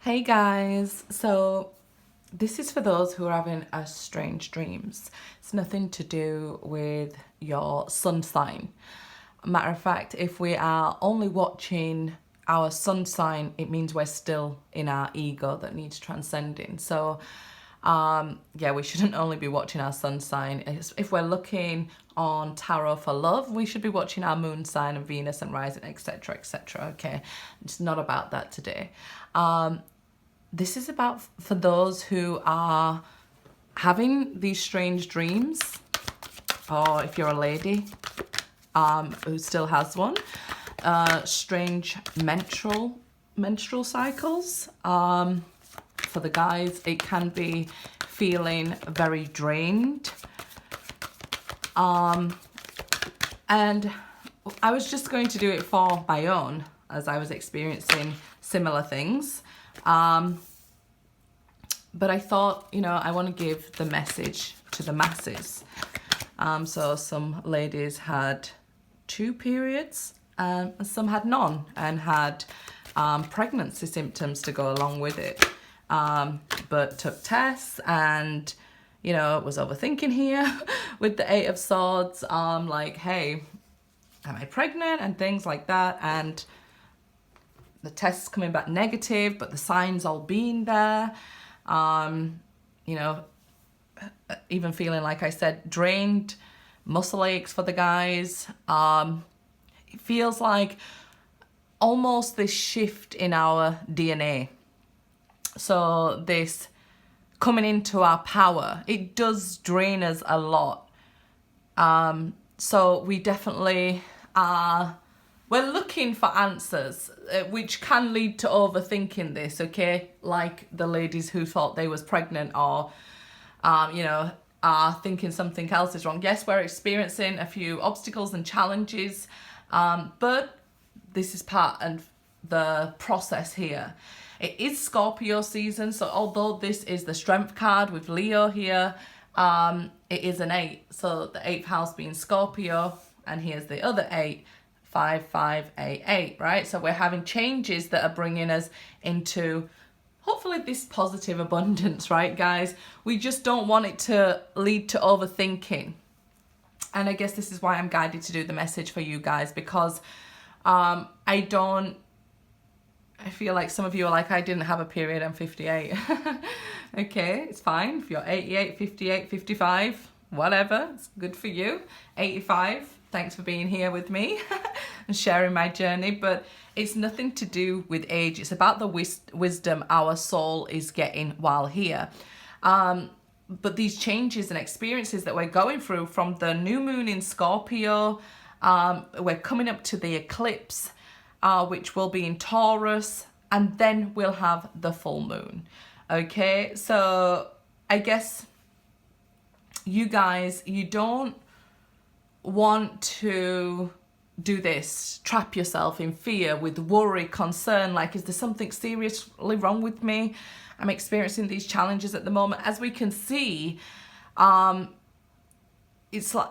Hey guys, so this is for those who are having strange dreams. It's nothing to do with your sun sign. Matter of fact, if we are only watching our sun sign, it means we're still in our ego that needs transcending. So yeah, we shouldn't only be watching our sun sign. If we're looking on tarot for love, we should be watching our moon sign and Venus and rising, etc., etc. Okay, it's not about that today. This is about for those who are having these strange dreams, or if you're a lady who still has one, strange menstrual cycles. For the guys, it can be feeling very drained. And I was just going to do it for my own, as I was experiencing similar things. But I thought, I want to give the message to the masses. So some ladies had 2 periods, and some had none, and had pregnancy symptoms to go along with it. But took tests and, was overthinking here with the 8 of Swords. Like, hey, am I pregnant? And things like that. And the tests coming back negative, but the signs all being there. Even feeling, like I said, drained, muscle aches for the guys. It feels like almost this shift in our DNA. So this coming into our power, it does drain us a lot. So we definitely are, we're looking for answers, which can lead to overthinking this, okay? Like the ladies who thought they was pregnant, or, are thinking something else is wrong. Yes, we're experiencing a few obstacles and challenges, but this is part of the process here. It is Scorpio season, so although this is the Strength card with Leo here, it is an 8. So the 8th house being Scorpio, and here's the other 8. 5, 5, 8, 8, right? So we're having changes that are bringing us into hopefully this positive abundance, right, guys? We just don't want it to lead to overthinking. And I guess this is why I'm guided to do the message for you guys, because I feel like some of you are like, I didn't have a period, I'm 58. Okay, it's fine. If you're 88, 58, 55, whatever, it's good for you. 85, thanks for being here with me and sharing my journey. But it's nothing to do with age. It's about the wisdom our soul is getting while here. But these changes and experiences that we're going through from the new moon in Scorpio, we're coming up to the eclipse, which will be in Taurus, and then we'll have the full moon. Okay, so I guess you guys, you don't want to do this, trap yourself in fear with worry, concern, like, is there something seriously wrong with me? I'm experiencing these challenges at the moment. As we can see, it's like,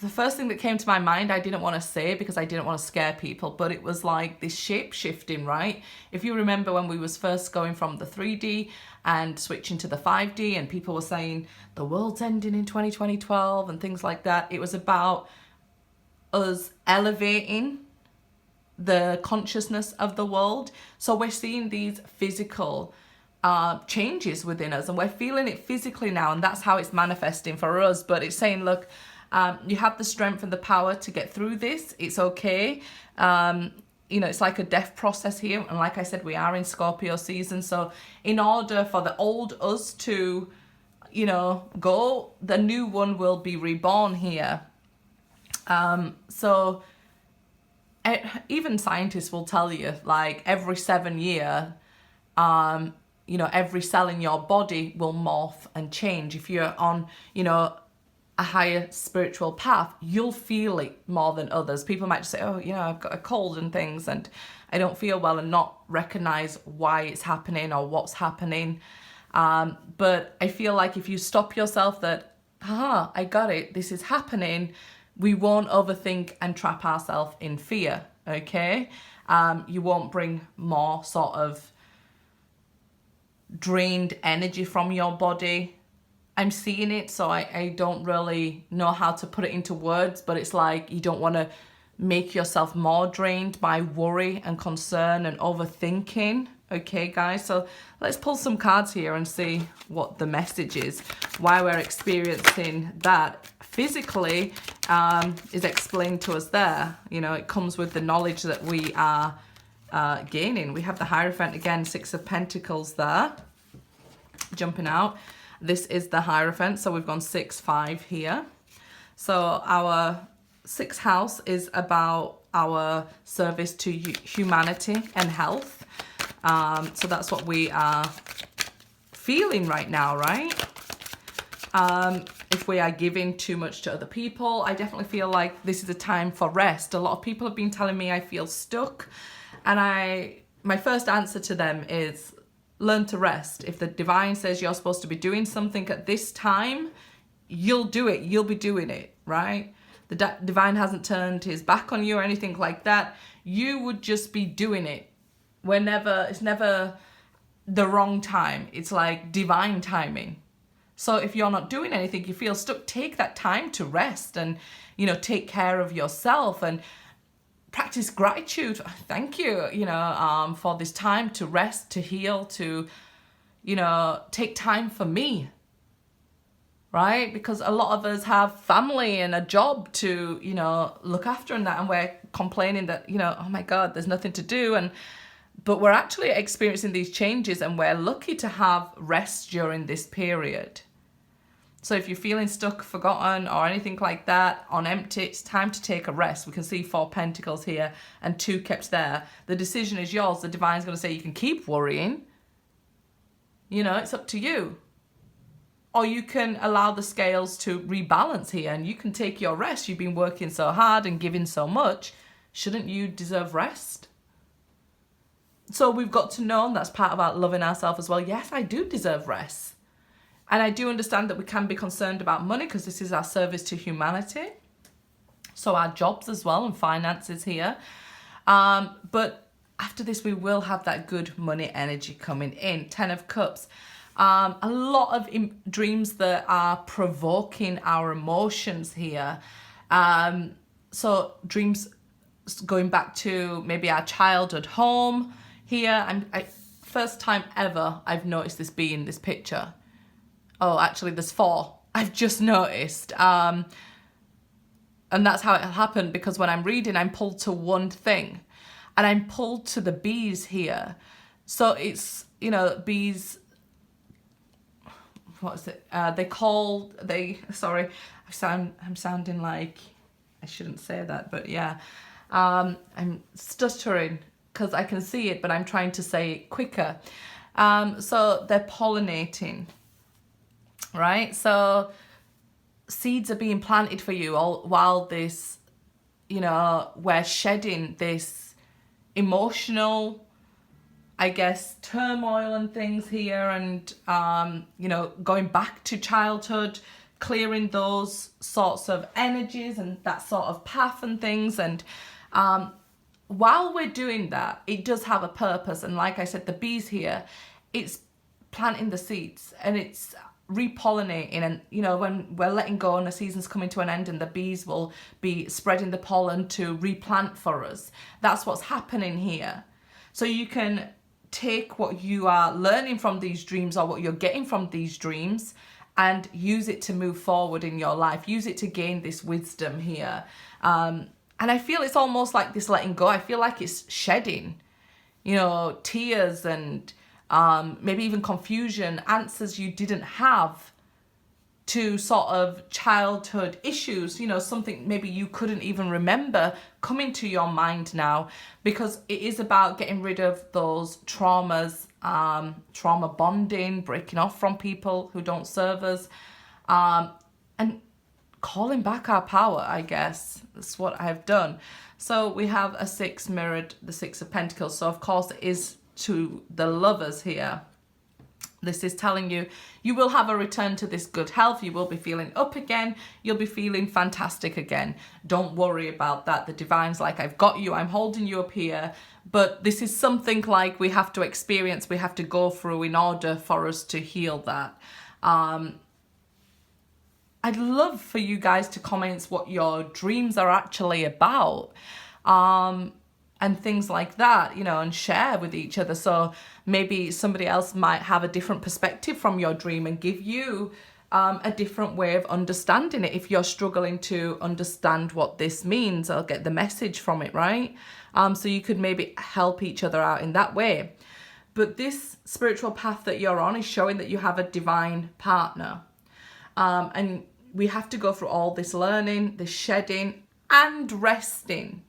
the first thing that came to my mind, I didn't want to say because I didn't want to scare people, but it was like this shape shifting, right? If you remember when we was first going from the 3D and switching to the 5D, and people were saying the world's ending in 2012 and things like that, it was about us elevating the consciousness of the world. So we're seeing these physical changes within us, and we're feeling it physically now, and that's how it's manifesting for us. But it's saying, look, you have the strength and the power to get through this. It's okay. It's like a death process here. And like I said, we are in Scorpio season. So in order for the old us to, go, the new one will be reborn here. So even scientists will tell you, like, every 7 year, every cell in your body will morph and change. If you're on, a higher spiritual path, you'll feel it more than others. People might just say, oh, I've got a cold and things and I don't feel well, and not recognize why it's happening or what's happening. But I feel like if you stop yourself that, I got it, this is happening, we won't overthink and trap ourselves in fear, okay? You won't bring more sort of drained energy from your body. I'm seeing it, so I don't really know how to put it into words, but it's like you don't want to make yourself more drained by worry and concern and overthinking. Okay, guys, so let's pull some cards here and see what the message is, why we're experiencing that physically is explained to us there. You know, it comes with the knowledge that we are gaining. We have the Hierophant again, Six of Pentacles there, jumping out. This is the Hierophant, so we've gone 6-5 here. So our 6th house is about our service to humanity and health. So that's what we are feeling right now, right? If we are giving too much to other people, I definitely feel like this is a time for rest. A lot of people have been telling me I feel stuck, and my first answer to them is learn to rest. If the divine says you're supposed to be doing something at this time, you'll do it. You'll be doing it, right? The divine hasn't turned his back on you or anything like that. You would just be doing it. It's never the wrong time. It's like divine timing. So if you're not doing anything, you feel stuck, take that time to rest and, you know, take care of yourself and practice gratitude. Thank you, you know, for this time to rest, to heal, to, you know, take time for me, right? Because a lot of us have family and a job to, you know, look after and that, and we're complaining that, you know, oh my God, there's nothing to do. But we're actually experiencing these changes, and we're lucky to have rest during this period. So if you're feeling stuck, forgotten, or anything like that, on empty, it's time to take a rest. We can see 4 Pentacles here and 2 kept there. The decision is yours. The divine's going to say you can keep worrying. You know, it's up to you. Or you can allow the scales to rebalance here, and you can take your rest. You've been working so hard and giving so much. Shouldn't you deserve rest? So we've got to know, and that's part about loving ourselves as well. Yes, I do deserve rest. And I do understand that we can be concerned about money because this is our service to humanity. So our jobs as well and finances here. But after this, we will have that good money energy coming in. 10 of Cups. A lot of dreams that are provoking our emotions here. So dreams going back to maybe our childhood home here. First time ever I've noticed this bee in this picture. Oh, actually, there's 4. I've just noticed. And that's how it happened, because when I'm reading, I'm pulled to one thing. And I'm pulled to the bees here. So it's, you know, bees... What is it? Sorry, I'm sounding like... I shouldn't say that, but yeah. I'm stuttering because I can see it, but I'm trying to say it quicker. So they're pollinating. Right, so seeds are being planted for you all while this, you know, we're shedding this emotional, I guess, turmoil and things here, and you know, going back to childhood, clearing those sorts of energies and that sort of path and things. And while we're doing that, it does have a purpose. And like I said, the bees here, it's planting the seeds, and it's repollinating. And you know, when we're letting go and the season's coming to an end, and the bees will be spreading the pollen to replant for us, that's what's happening here. So you can take what you are learning from these dreams, or what you're getting from these dreams, and use it to move forward in your life. Use it to gain this wisdom here. And I feel it's almost like this letting go. I feel like it's shedding, you know, tears and maybe even confusion, answers you didn't have to sort of childhood issues, you know, something maybe you couldn't even remember coming to your mind now, because it is about getting rid of those traumas, trauma bonding, breaking off from people who don't serve us, and calling back our power, I guess. That's what I've done. So we have a 6 mirrored the 6 of Pentacles. So of course it is to the lovers here. This is telling you, you will have a return to this good health. You will be feeling up again. You'll be feeling fantastic again. Don't worry about that. The divine's like, I've got you. I'm holding you up here. But this is something like we have to experience, we have to go through in order for us to heal that. I'd love for you guys to comment what your dreams are actually about. And things like that, you know, and share with each other. So maybe somebody else might have a different perspective from your dream and give you a different way of understanding it. If you're struggling to understand what this means, I'll get the message from it, right? So you could maybe help each other out in that way. But this spiritual path that you're on is showing that you have a divine partner. And we have to go through all this learning, this shedding and resting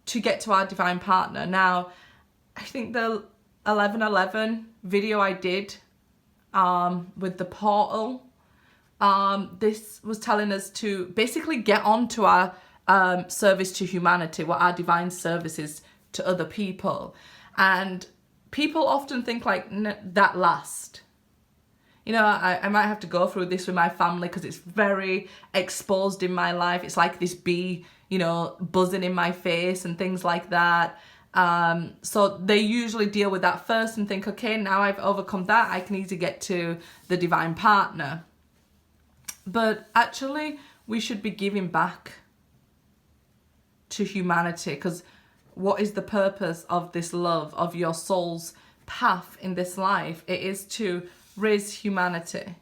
to get to our divine partner. Now, I think the 11/11 video I did with the portal, this was telling us to basically get on to our service to humanity, what our divine service is to other people. And people often think like that last. You know, I might have to go through this with my family because it's very exposed in my life. It's like this bee, you know, buzzing in my face and things like that. So they usually deal with that first and think, okay, now I've overcome that, I can easily get to the divine partner. But actually, we should be giving back to humanity, because what is the purpose of this love, of your soul's path in this life? It is to raise humanity.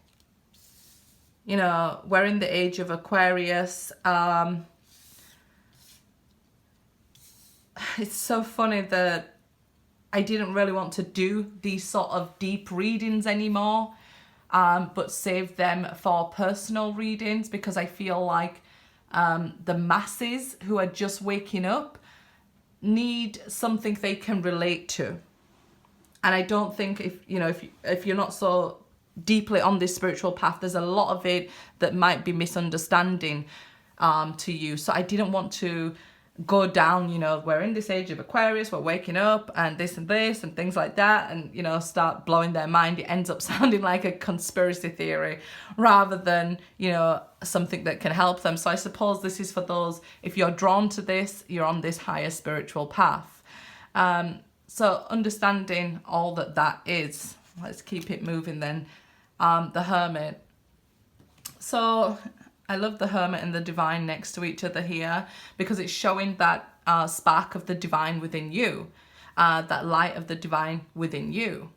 You know, we're in the age of Aquarius. It's so funny that I didn't really want to do these sort of deep readings anymore, but save them for personal readings, because I feel like the masses who are just waking up need something they can relate to. And I don't think if you're not so deeply on this spiritual path, there's a lot of it that might be misunderstanding to you. So I didn't want to go down, you know, we're in this age of Aquarius, we're waking up and this and things like that, and, you know, start blowing their mind. It ends up sounding like a conspiracy theory rather than, you know, something that can help them. So I suppose this is for those, if you're drawn to this, you're on this higher spiritual path. So understanding all that is, let's keep it moving then. The Hermit. So I love the Hermit and the Divine next to each other here, because it's showing that spark of the Divine within you, that light of the Divine within you.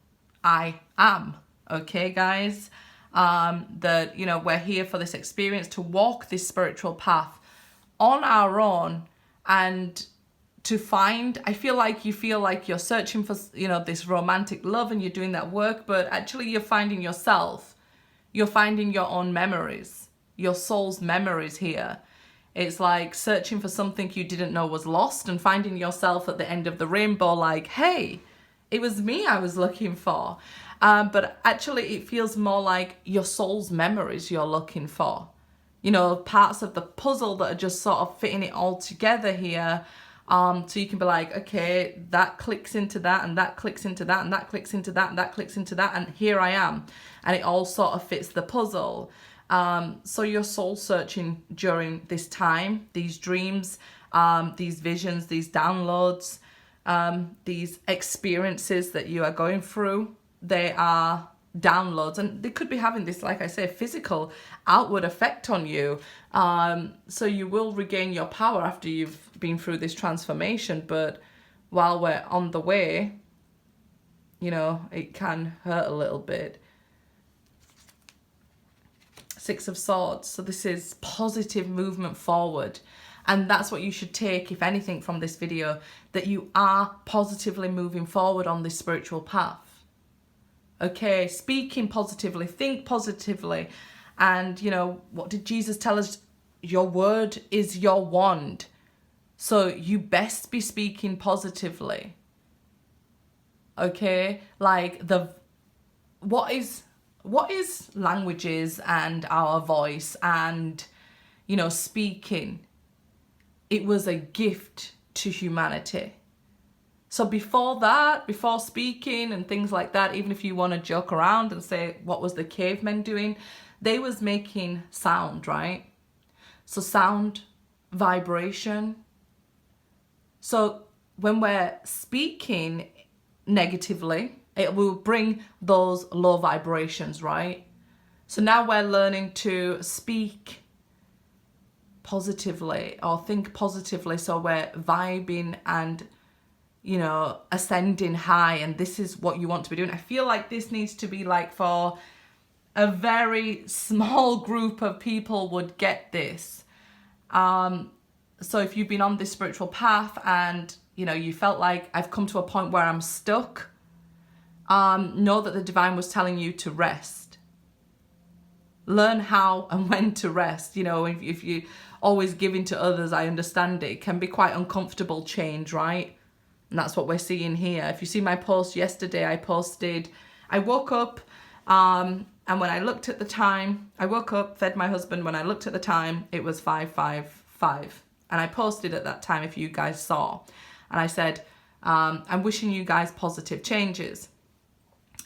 I am. Okay, guys? That, you know, we're here for this experience, to walk this spiritual path on our own, and to find, I feel like you feel like you're searching for, you know, this romantic love, and you're doing that work, but actually you're finding yourself. You're finding your own memories, your soul's memories here. It's like searching for something you didn't know was lost, and finding yourself at the end of the rainbow like, hey, it was me I was looking for. But actually it feels more like your soul's memories you're looking for. You know, parts of the puzzle that are just sort of fitting it all together here. So you can be like, okay, that clicks into that, and that clicks into that, and that clicks into that, and that clicks into that, and here I am. And it all sort of fits the puzzle. So you're soul searching during this time, these dreams, these visions, these downloads, these experiences that you are going through. They are downloads, and they could be having this, like I say, physical outward effect on you. So you will regain your power after you've been through this transformation, but while we're on the way, you know, it can hurt a little bit. Six of Swords. So this is positive movement forward. And that's what you should take, if anything, from this video, that you are positively moving forward on this spiritual path. Okay, speaking positively, think positively. And, you know, what did Jesus tell us? Your word is your wand. So you best be speaking positively. Okay, like what is languages and our voice and, you know, speaking? It was a gift to humanity. So before that, before speaking and things like that, even if you want to joke around and say, what was the cavemen doing? They was making sound, right? So sound, vibration. So when we're speaking negatively, it will bring those low vibrations, right? So now we're learning to speak positively or think positively. So we're vibing and, you know, ascending high, and this is what you want to be doing. I feel like this needs to be like for a very small group of people would get this. So if you've been on this spiritual path and, you know, you felt like I've come to a point where I'm stuck, know that the divine was telling you to rest. Learn how and when to rest. You know, if you always giving to others, I understand it can be quite uncomfortable change, right? And that's what we're seeing here. If you see my post yesterday, I woke up, and when I looked at the time, I woke up, fed my husband. When I looked at the time, it was 5:55. And I posted at that time, if you guys saw. And I said, I'm wishing you guys positive changes.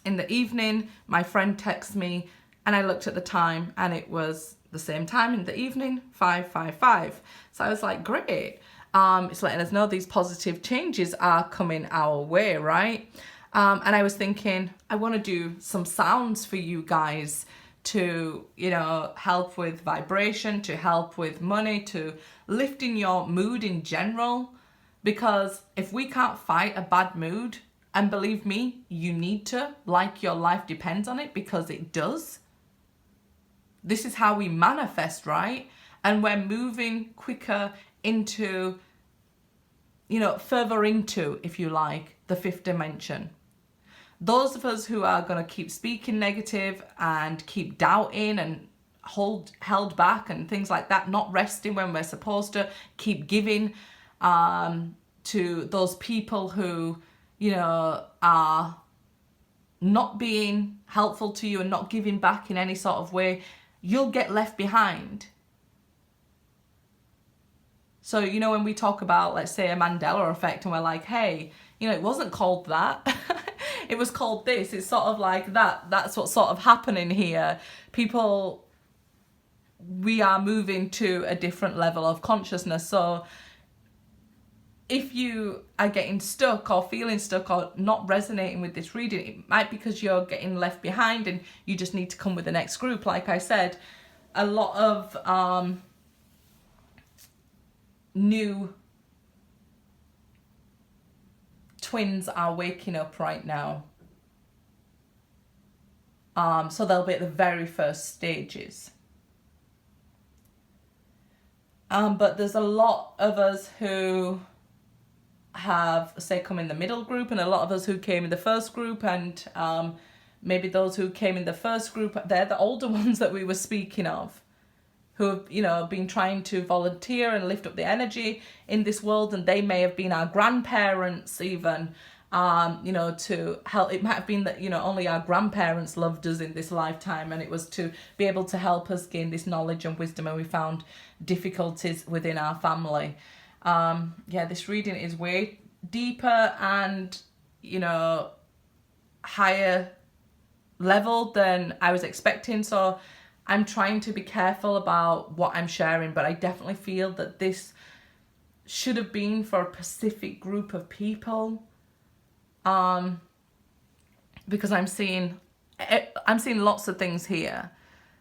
In the evening, my friend texted me, and I looked at the time, and it was the same time in the evening, 5:55. So I was like, great. It's letting us know these positive changes are coming our way, right? And I was thinking, I want to do some sounds for you guys to, you know, help with vibration, to help with money, to lifting your mood in general. Because if we can't fight a bad mood, and believe me, you need to, like your life depends on it, because it does. This is how we manifest, right? And we're moving quicker into, you know, further into, if you like, the fifth dimension. Those of us who are going to keep speaking negative and keep doubting and held back and things like that, not resting when we're supposed to, keep giving to those people who, you know, are not being helpful to you and not giving back in any sort of way, you'll get left behind. So, you know, when we talk about, let's say, a Mandela effect, and we're like, hey, you know, it wasn't called that. It was called this. It's sort of like that. That's what's sort of happening here. People, we are moving to a different level of consciousness. So if you are getting stuck or feeling stuck or not resonating with this reading, it might be because you're getting left behind and you just need to come with the next group. Like I said, a lot of new twins are waking up right now. So they'll be at the very first stages. But there's a lot of us who have, say, come in the middle group, and a lot of us who came in the first group, and maybe those who came in the first group, they're the older ones that we were speaking of, who have, you know, been trying to volunteer and lift up the energy in this world, and they may have been our grandparents even, you know, to help. It might have been that, you know, only our grandparents loved us in this lifetime, and it was to be able to help us gain this knowledge and wisdom, and we found difficulties within our family. Yeah, this reading is way deeper and, you know, higher level than I was expecting, so I'm trying to be careful about what I'm sharing, but I definitely feel that this should have been for a specific group of people, because I'm seeing lots of things here.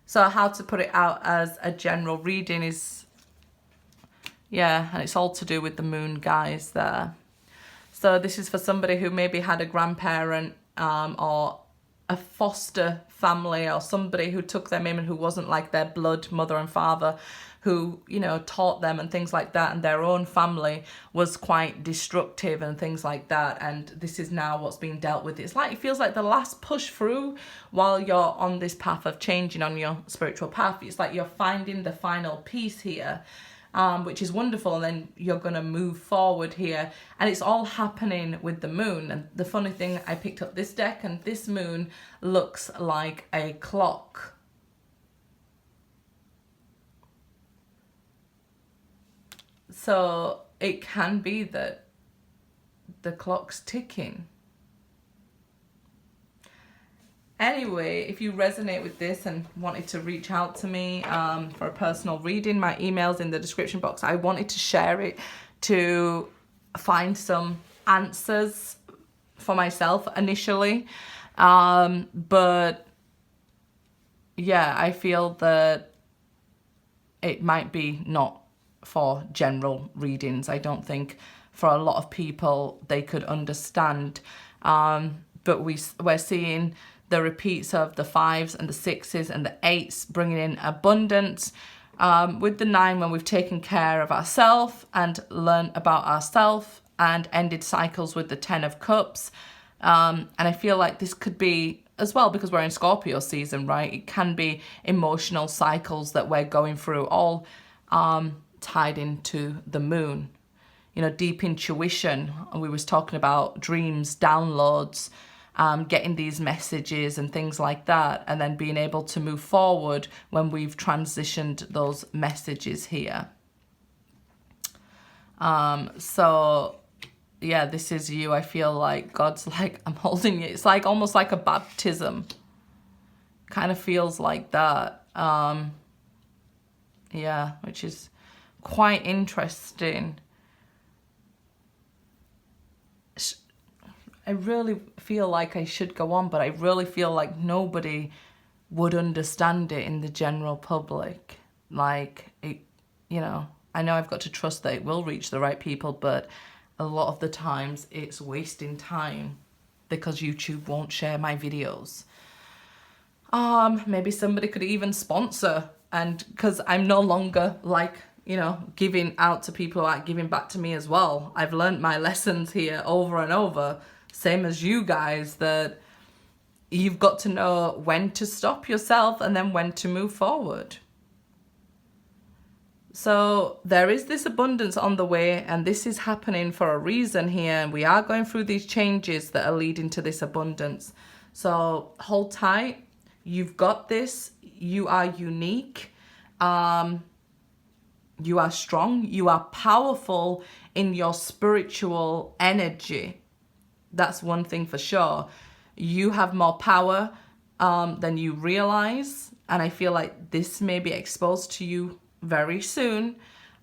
So how to put it out as a general reading is, yeah, and it's all to do with the moon, guys, there. So this is for somebody who maybe had a grandparent or a foster family, or somebody who took them in and who wasn't like their blood mother and father, who, you know, taught them and things like that, and their own family was quite destructive and things like that, and this is now what's being dealt with. It's like, it feels like the last push through while you're on this path of changing on your spiritual path. It's like you're finding the final piece here, which is wonderful, and then you're going to move forward here, and it's all happening with the moon. And the funny thing, I picked up this deck, and this moon looks like a clock. So it can be that the clock's ticking. Anyway, if you resonate with this and wanted to reach out to me for a personal reading, my email's in the description box. I wanted to share it to find some answers for myself initially. But yeah, I feel that it might be not for general readings. I don't think for a lot of people they could understand. But we're seeing the repeats of the 5s and the 6s and the 8s bringing in abundance. With the 9, when we've taken care of ourselves and learned about ourselves and ended cycles with the 10 of Cups. And I feel like this could be as well, because we're in Scorpio season, right? It can be emotional cycles that we're going through, all tied into the moon. You know, deep intuition. We was talking about dreams, downloads, getting these messages and things like that, and then being able to move forward when we've transitioned those messages here. So yeah, this is you. I feel like God's like, I'm holding you. It's like almost like a baptism. Kind of feels like that. Yeah, which is quite interesting. I really feel like I should go on, but I really feel like nobody would understand it in the general public. Like, it, you know, I know I've got to trust that it will reach the right people, but a lot of the times it's wasting time because YouTube won't share my videos. Maybe somebody could even sponsor, and because I'm no longer like, you know, giving out to people who aren't giving back to me as well. I've learned my lessons here over and over. Same as you guys, that you've got to know when to stop yourself and then when to move forward. So there is this abundance on the way, and this is happening for a reason here. And we are going through these changes that are leading to this abundance. So hold tight. You've got this. You are unique. You are strong. You are powerful in your spiritual energy. That's one thing for sure. You have more power than you realize. And I feel like this may be exposed to you very soon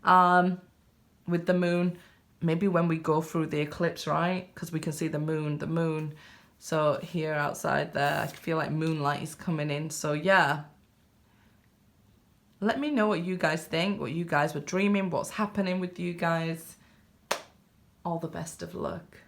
with the moon. Maybe when we go through the eclipse, right? Because we can see the moon. So here outside there, I feel like moonlight is coming in. So yeah. Let me know what you guys think, what you guys were dreaming, what's happening with you guys. All the best of luck.